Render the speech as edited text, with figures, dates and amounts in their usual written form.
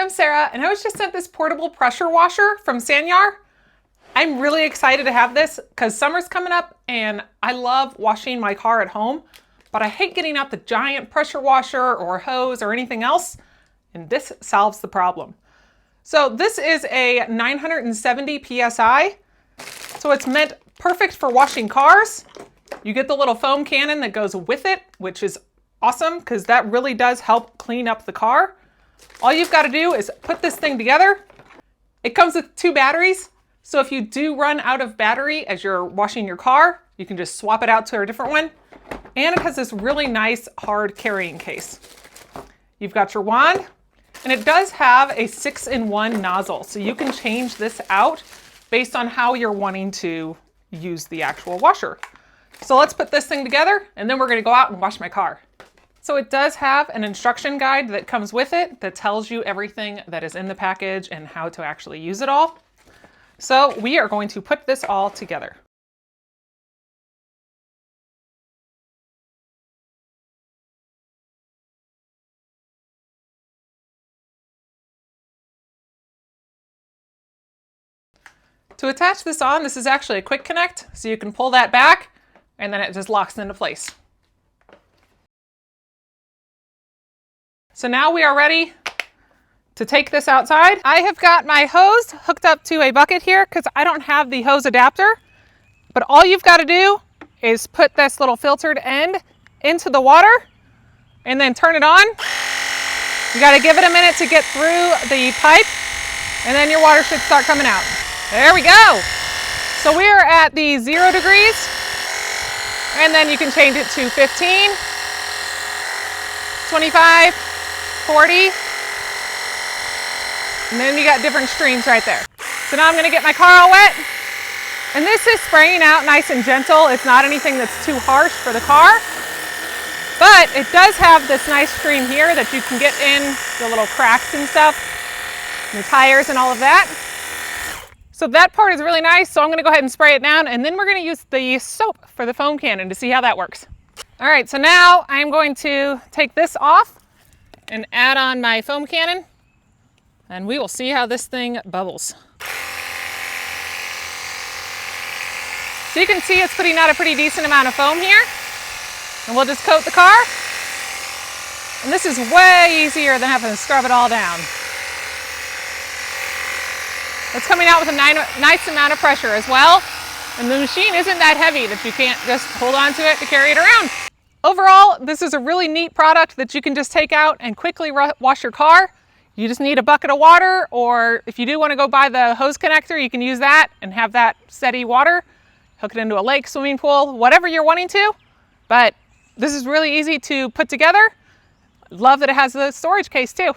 I'm Sarah, and I was just sent this portable pressure washer from Yare. I'm really excited to have this because summer's coming up and I love washing my car at home, but I hate getting out the giant pressure washer or hose or anything else, and this solves the problem. So this is a 970 PSI, so it's meant perfect for washing cars. You get the little foam cannon that goes with it, which is awesome because that really does help clean up the car. All you've got to do is put this thing together. It comes with 2 batteries, so if you do run out of battery as you're washing your car, you can just swap it out to a different one. And it has this really nice hard carrying case. You've got your wand, and it does have a 6-in-1 nozzle, so you can change this out based on how you're wanting to use the actual washer. So let's put this thing together, and then we're going to go out and wash my car. So it does have an instruction guide that comes with it that tells you everything that is in the package and how to actually use it all. So we are going to put this all together. To attach this on, this is actually a quick connect, so you can pull that back and then it just locks into place. So now we are ready to take this outside. I have got my hose hooked up to a bucket here because I don't have the hose adapter, but all you've got to do is put this little filtered end into the water and then turn it on. You got to give it a minute to get through the pipe, and then your water should start coming out. There we go. So we are at the 0 degrees, and then you can change it to 15, 25, 40, and then you got different streams right there. So now I'm going to get my car all wet, and this is spraying out nice and gentle. It's not anything that's too harsh for the car, but it does have this nice stream here that you can get in the little cracks and stuff, and the tires and all of that. So that part is really nice, so I'm going to go ahead and spray it down, and then we're going to use the soap for the foam cannon to see how that works. All right, so now I'm going to take this off and add on my foam cannon, and we will see how this thing bubbles. So you can see it's putting out a pretty decent amount of foam here, and we'll just coat the car. And this is way easier than having to scrub it all down. It's coming out with a nice amount of pressure as well, and the machine isn't that heavy that you can't just hold on to it to carry it around. Overall, this is a really neat product that you can just take out and quickly wash your car. You just need a bucket of water, or if you do want to go buy the hose connector, you can use that and have that steady water. Hook it into a lake, swimming pool, whatever you're wanting to. But this is really easy to put together. Love that it has the storage case too.